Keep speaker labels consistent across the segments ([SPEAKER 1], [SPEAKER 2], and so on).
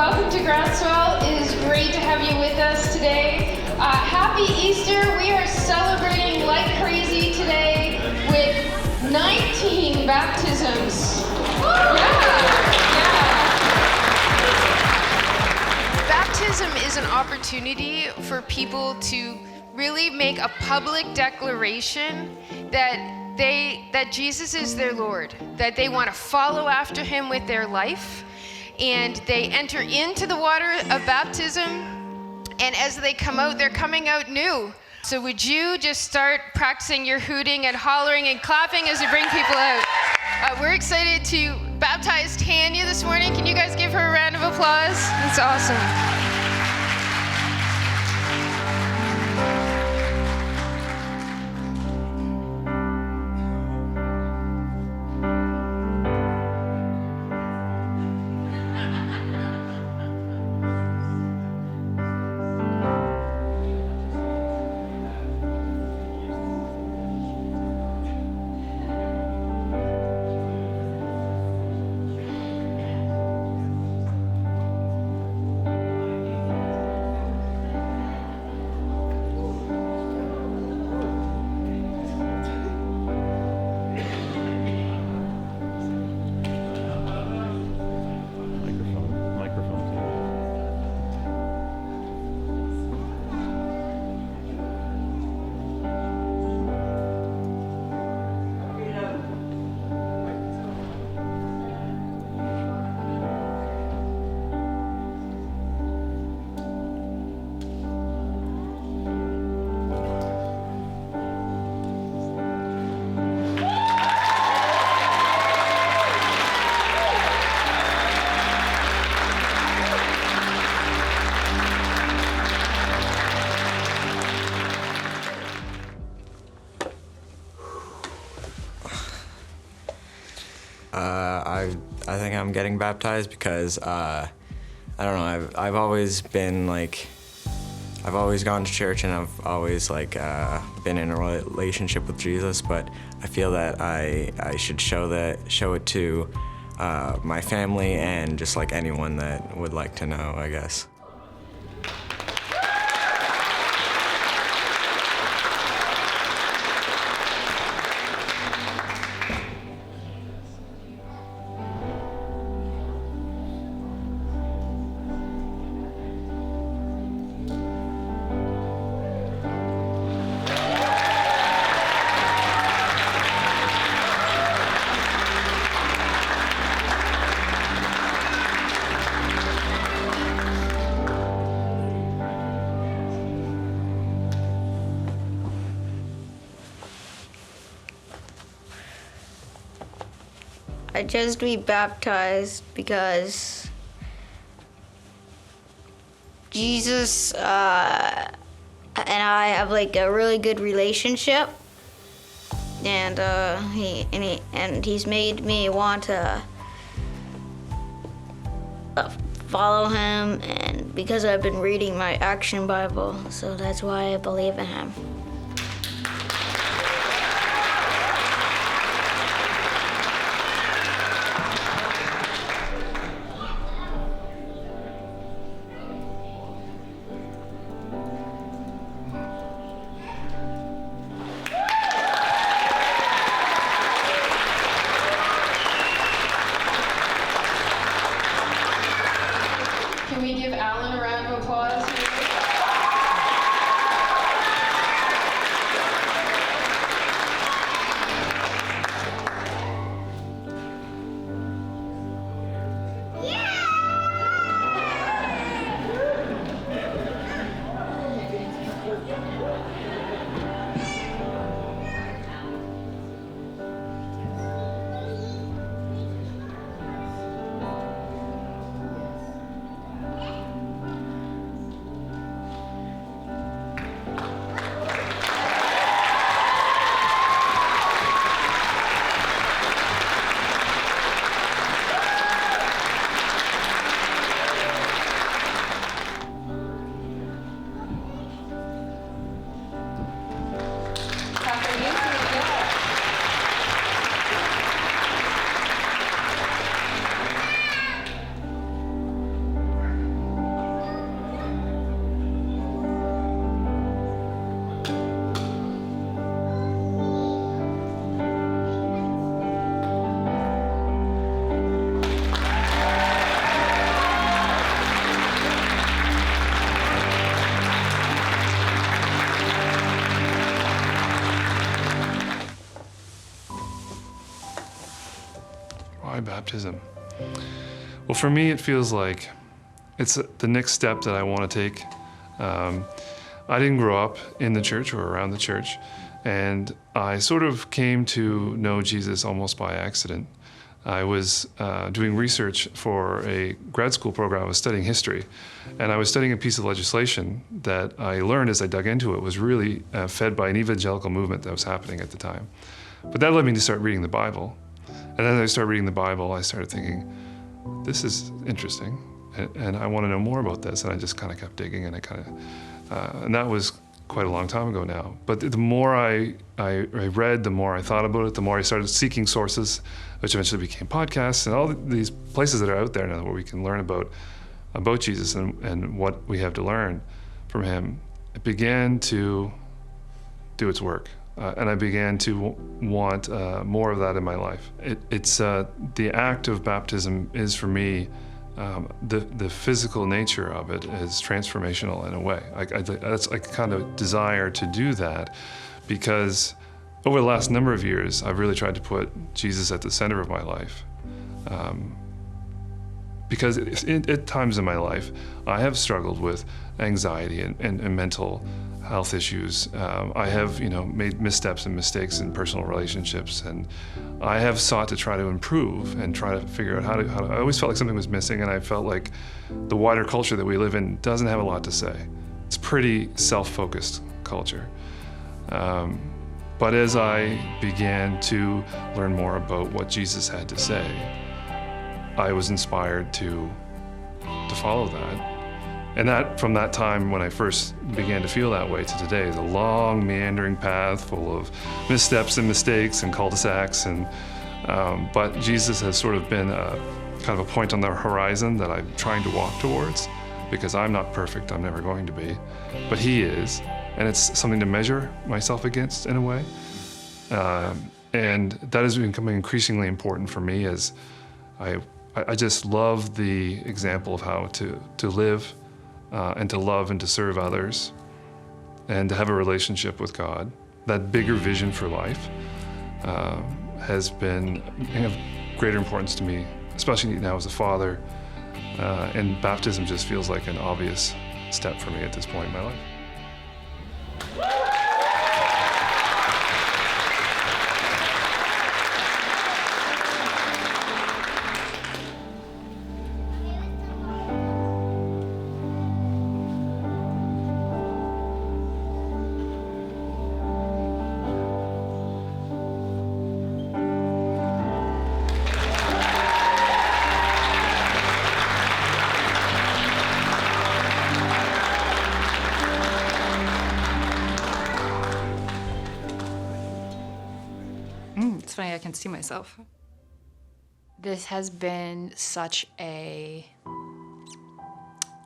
[SPEAKER 1] Welcome to Groundswell. It is great to have you with us today. Happy Easter. We are celebrating like crazy today with 19 baptisms. Baptism is an opportunity for people to really make a public declaration that Jesus is their Lord, that they want to follow after him with their life, and they enter into the water of baptism, and as they come out, they're coming out new. So would you just start practicing your hooting and hollering and clapping as we bring people out? We're excited to baptize Tanya this morning. Can you guys give her a round of applause? That's awesome.
[SPEAKER 2] I think I'm getting baptized because I don't know. I've always been I've always gone to church and I've always been in a relationship with Jesus, but I feel that I should show it to my family and just anyone that would like to know, I guess.
[SPEAKER 3] I chose to be baptized because Jesus and I have a really good relationship, and he's made me want to follow him, and because I've been reading my Action Bible, so that's why I believe in him.
[SPEAKER 1] Can we give Alan a round of applause?
[SPEAKER 4] baptism? Well, for me, it feels like it's the next step that I want to take. I didn't grow up in the church or around the church, and I sort of came to know Jesus almost by accident. I was doing research for a grad school program. I was studying history, and I was studying a piece of legislation that I learned as I dug into it was really fed by an evangelical movement that was happening at the time. But that led me to start reading the Bible. And as I started reading the Bible, I started thinking, this is interesting, and I want to know more about this. And I just kind of kept digging, and and that was quite a long time ago now. But the more I read, the more I thought about it, the more I started seeking sources, which eventually became podcasts and all these places that are out there now where we can learn about Jesus and what we have to learn from him. It began to do its work. And I began to want more of that in my life. It's the act of baptism is, for me, the physical nature of it is transformational in a way. I kind of desire to do that because over the last number of years, I've really tried to put Jesus at the center of my life. Because at times in my life, I have struggled with anxiety and mental health issues. I have, made missteps and mistakes in personal relationships, and I have sought to try to improve and try to figure out how to. I always felt like something was missing, and I felt like the wider culture that we live in doesn't have a lot to say. It's pretty self-focused culture. But as I began to learn more about what Jesus had to say, I was inspired to follow that. And that, from that time when I first began to feel that way to today, is a long, meandering path full of missteps and mistakes and cul-de-sacs. But Jesus has sort of been kind of a point on the horizon that I'm trying to walk towards, because I'm not perfect, I'm never going to be, but he is. And it's something to measure myself against in a way. And that is becoming increasingly important for me as I just love the example of how to live and to love and to serve others and to have a relationship with God. That bigger vision for life has been of greater importance to me, especially now as a father. And baptism just feels like an obvious step for me at this point in my life.
[SPEAKER 5] It's funny, I can see myself. This has been such a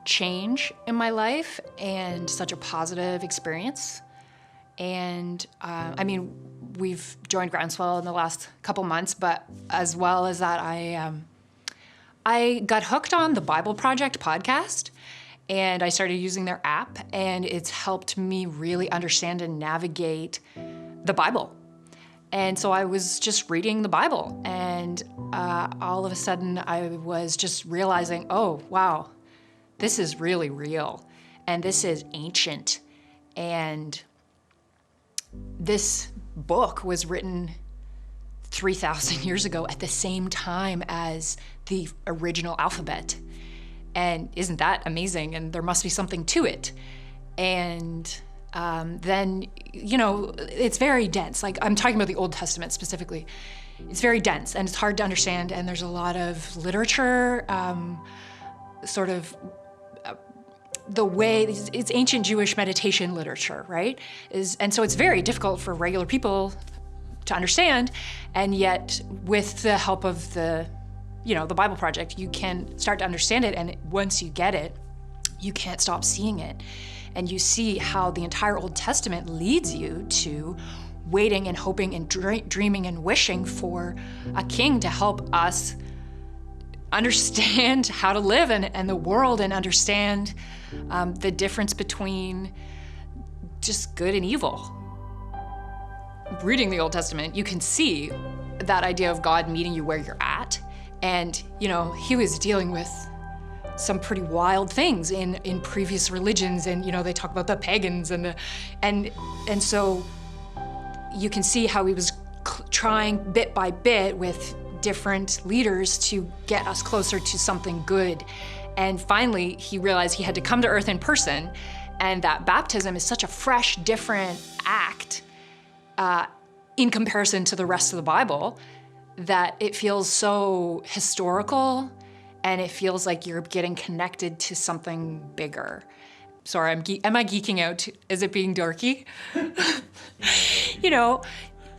[SPEAKER 5] change in my life and such a positive experience. And we've joined Groundswell in the last couple months, but as well as that, I got hooked on the Bible Project podcast, and I started using their app, and it's helped me really understand and navigate the Bible. And so I was just reading the Bible, and all of a sudden I was just realizing, oh, wow, this is really real, and this is ancient. And this book was written 3,000 years ago at the same time as the original alphabet. And isn't that amazing? And there must be something to it. And then, it's very dense. Like, I'm talking about the Old Testament specifically. It's very dense and it's hard to understand, and there's a lot of literature, the way, it's ancient Jewish meditation literature, right? And so it's very difficult for regular people to understand, and yet with the help of the Bible Project, you can start to understand it, and once you get it, you can't stop seeing it. And you see how the entire Old Testament leads you to waiting and hoping and dreaming and wishing for a king to help us understand how to live in the world and understand the difference between just good and evil. Reading the Old Testament, you can see that idea of God meeting you where you're at And, you know, he was dealing with some pretty wild things in previous religions, and, you know, they talk about the pagans and so you can see how he was trying bit by bit with different leaders to get us closer to something good. And finally, he realized he had to come to earth in person, and that baptism is such a fresh, different act in comparison to the rest of the Bible that it feels so historical, and it feels like you're getting connected to something bigger. Sorry, am I geeking out? Is it being dorky? You know,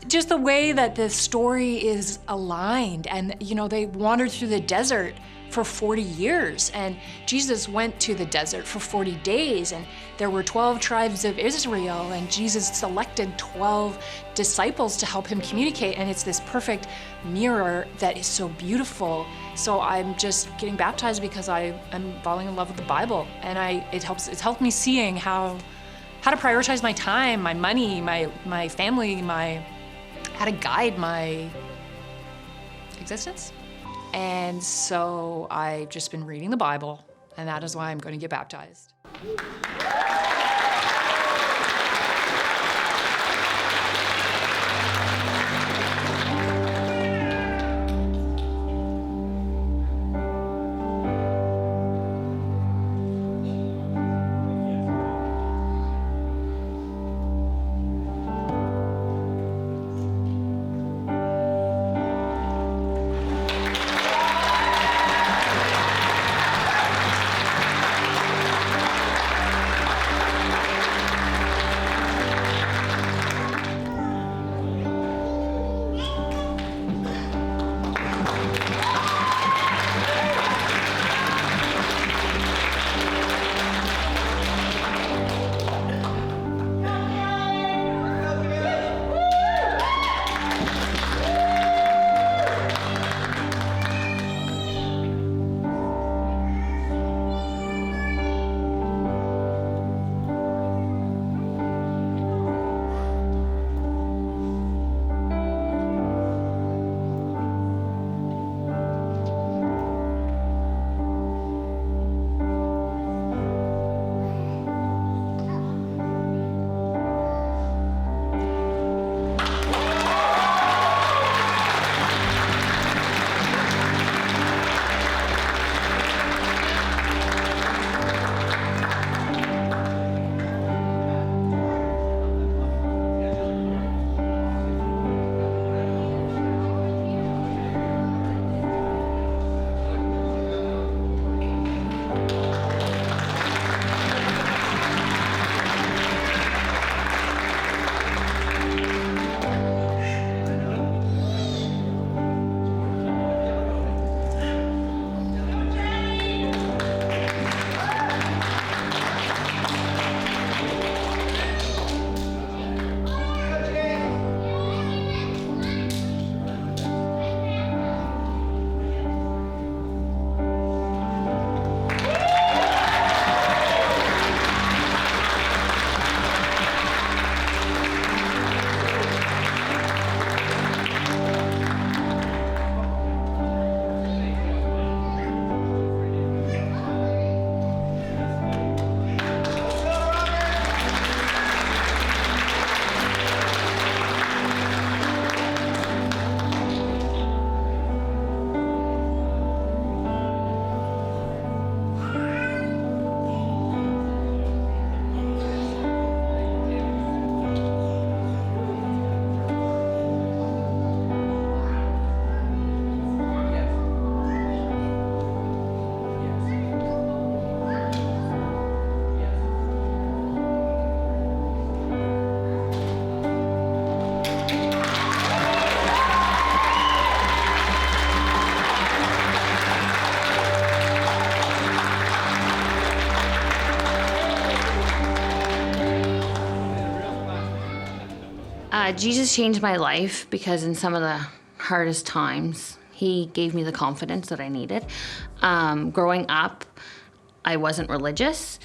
[SPEAKER 5] just the way that the story is aligned, and, you know, they wandered through the desert for 40 years, and Jesus went to the desert for 40 days, and there were 12 tribes of Israel, and Jesus selected 12 disciples to help him communicate, and it's this perfect mirror that is so beautiful. So I'm just getting baptized because I am falling in love with the Bible, and it's helped me seeing how to prioritize my time, my money, my family, how to guide my existence. And so I've just been reading the Bible, and that is why I'm going to get baptized.
[SPEAKER 3] Jesus changed my life because in some of the hardest times, he gave me the confidence that I needed. Growing up, I wasn't religious,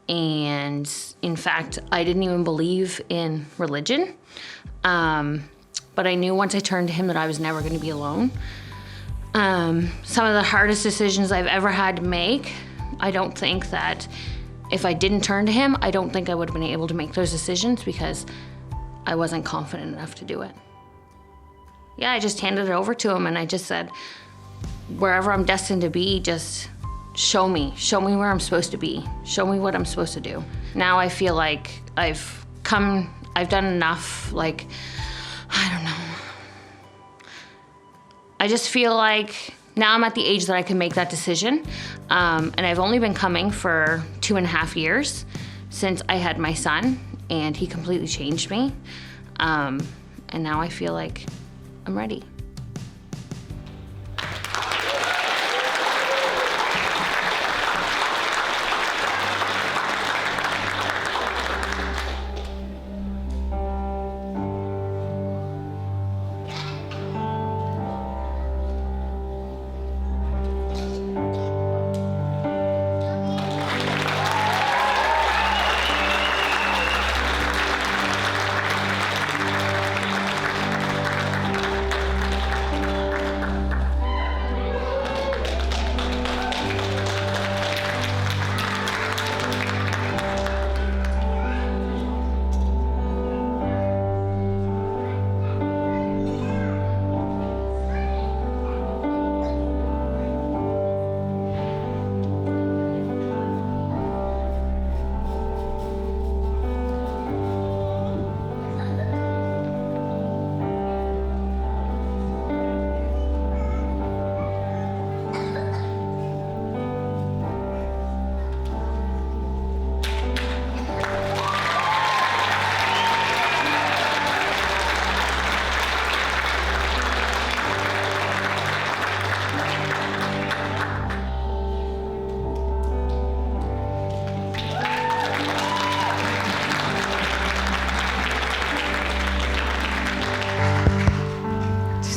[SPEAKER 3] and in fact, I didn't even believe in religion. But I knew once I turned to him that I was never going to be alone. Some of the hardest decisions I've ever had to make, I don't think that if I didn't turn to him, I don't think I would have been able to make those decisions because I wasn't confident enough to do it. Yeah, I just handed it over to him and I just said, wherever I'm destined to be, just show me where I'm supposed to be. Show me what I'm supposed to do. Now I feel like I've done enough, like, I don't know. I just feel like now I'm at the age that I can make that decision. And I've only been coming for 2.5 years since I had my son, and he completely changed me. And now I feel like I'm ready.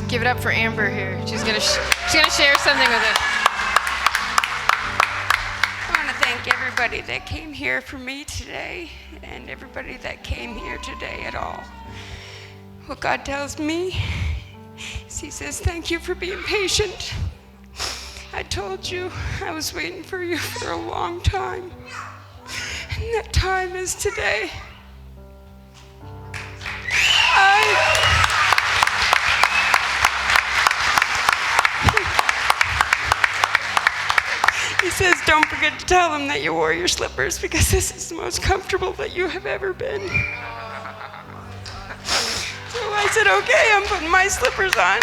[SPEAKER 1] Give it up for Amber here. She's gonna share something with us.
[SPEAKER 6] I want to thank everybody that came here for me today and everybody that came here today at all. What God tells me is He says, thank you for being patient. I told you I was waiting for you for a long time. And that time is today. He says, don't forget to tell them that you wore your slippers because this is the most comfortable that you have ever been. So I said, okay, I'm putting my slippers on.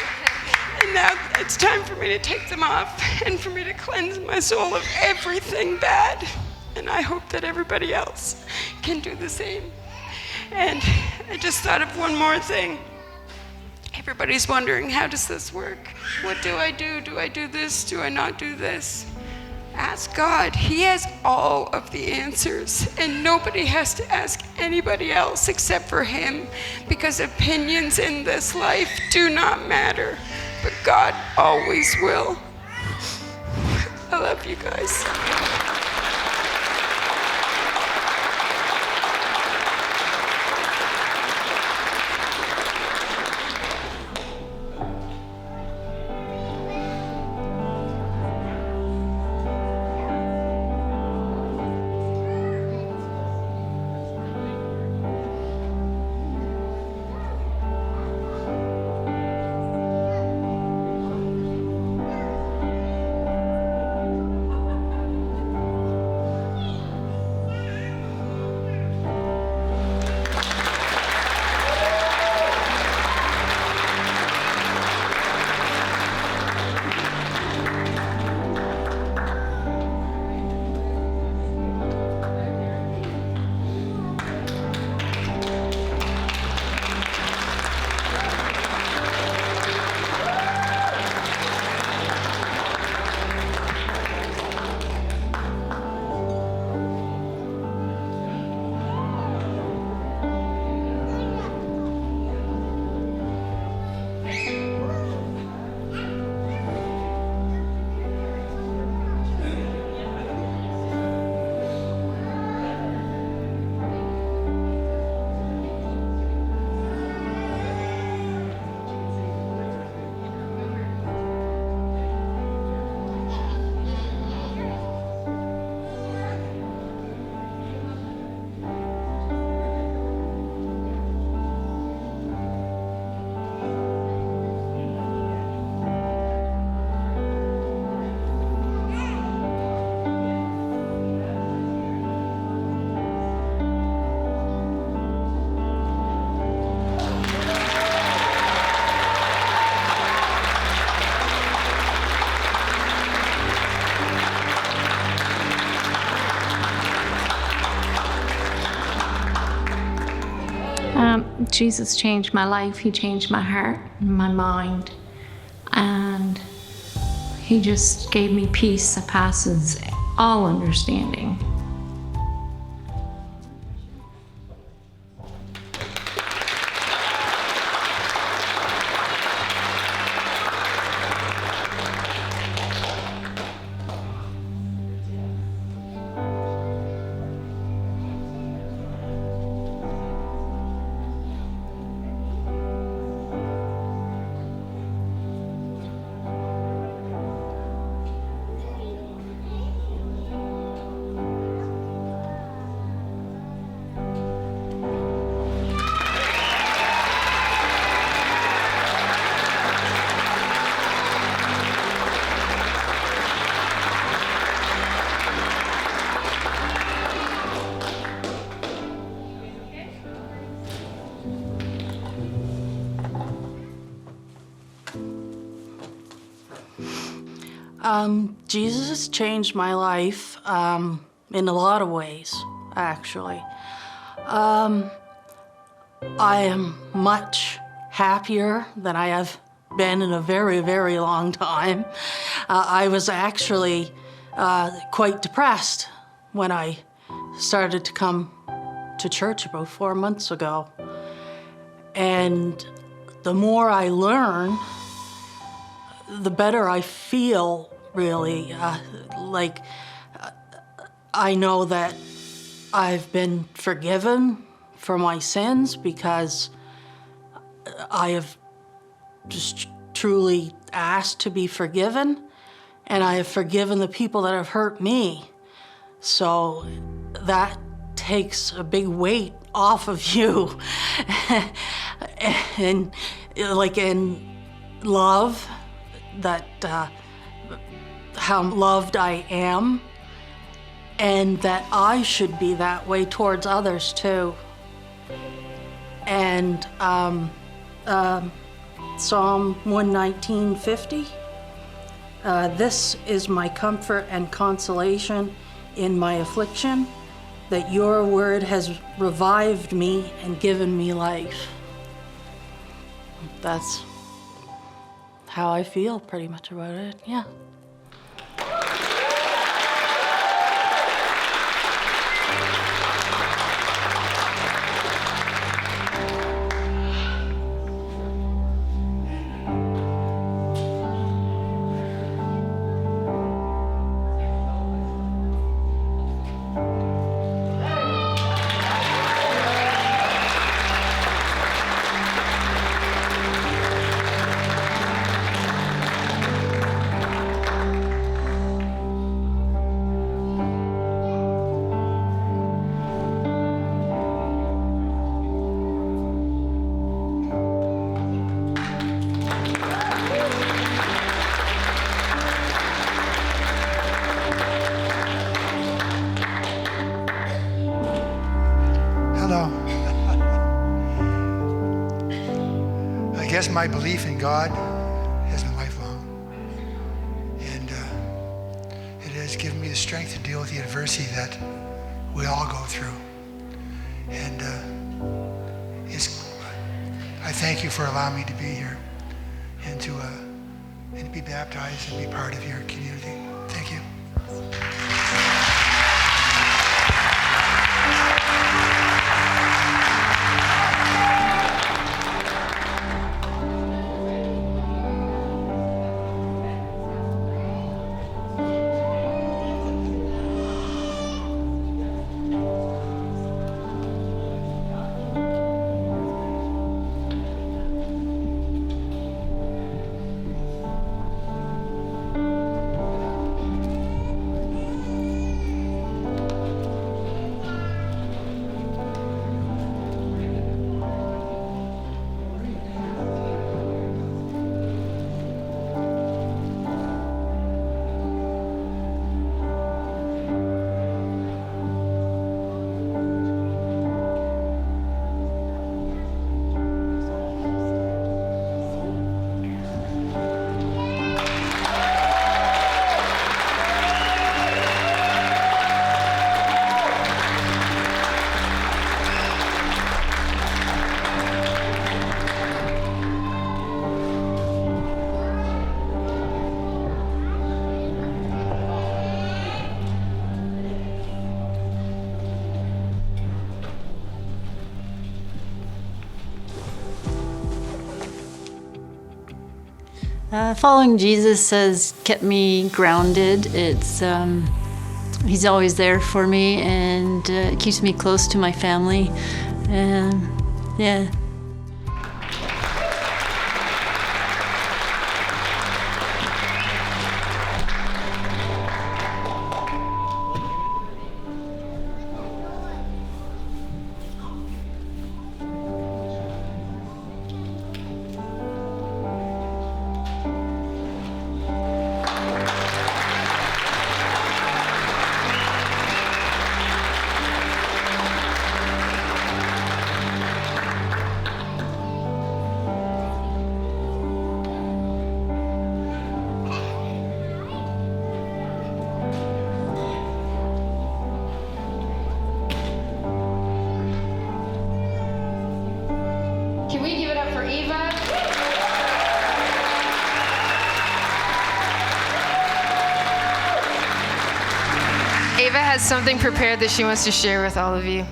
[SPEAKER 6] And now it's time for me to take them off and for me to cleanse my soul of everything bad. And I hope that everybody else can do the same. And I just thought of one more thing. Everybody's wondering, how does this work? What do I do? Do I do this? Do I not do this? Ask God. He has all of the answers, and nobody has to ask anybody else except for Him, because opinions in this life do not matter, but God always will. I love you guys.
[SPEAKER 7] Jesus changed my life. He changed my heart and my mind. And he just gave me peace that passes all understanding.
[SPEAKER 8] Jesus changed my life in a lot of ways, actually. I am much happier than I have been in a very, very long time. I was actually quite depressed when I started to come to church about 4 months ago. And the more I learn, the better I feel, really. I know that I've been forgiven for my sins because I have just truly asked to be forgiven, and I have forgiven the people that have hurt me. So that takes a big weight off of you. And like in love, that how loved I am, and that I should be that way towards others too. And Psalm 119:50, this is my comfort and consolation in my affliction, that your word has revived me and given me life. That's how I feel pretty much about it, yeah.
[SPEAKER 9] I guess my belief in God has been lifelong, and it has given me the strength to deal with the adversity that we all go through. And I thank you for allowing me to be here and to be baptized and be part of your community. Thank you.
[SPEAKER 10] Following Jesus has kept me grounded. He's always there for me, and it keeps me close to my family. And yeah.
[SPEAKER 1] Can we give it up for Ava? Ava has something prepared that she wants to share with all of you.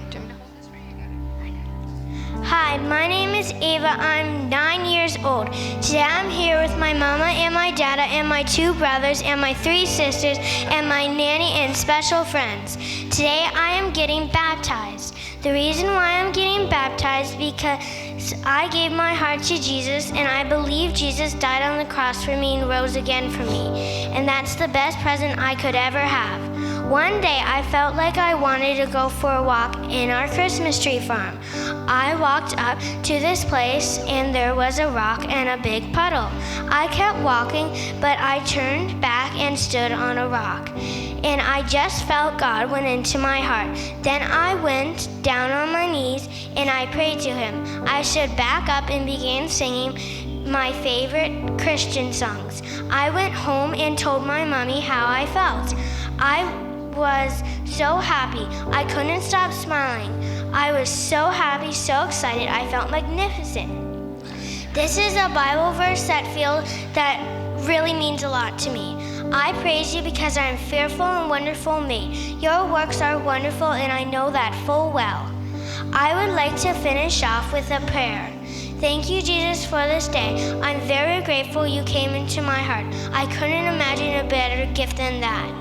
[SPEAKER 11] Hi, my name is Ava. I'm 9 years old. Today I'm here with my mama and my dada and my 2 brothers and my 3 sisters and my nanny and special friends. Today I am getting baptized. The reason why I'm getting baptized because I gave my heart to Jesus and I believe Jesus died on the cross for me and rose again for me. And that's the best present I could ever have. One day I felt like I wanted to go for a walk in our Christmas tree farm. I walked up to this place and there was a rock and a big puddle. I kept walking, but I turned back and stood on a rock. And I just felt God went into my heart. Then I went down on my knees and I prayed to Him. I stood back up and began singing my favorite Christian songs. I went home and told my mommy how I felt. I was so happy. I couldn't stop smiling. I was so happy, so excited. I felt magnificent. This is a Bible verse that really means a lot to me. I praise you because I am fearful and wonderful made. Your works are wonderful and I know that full well. I would like to finish off with a prayer. Thank you, Jesus, for this day. I'm very grateful you came into my heart. I couldn't imagine a better gift than that.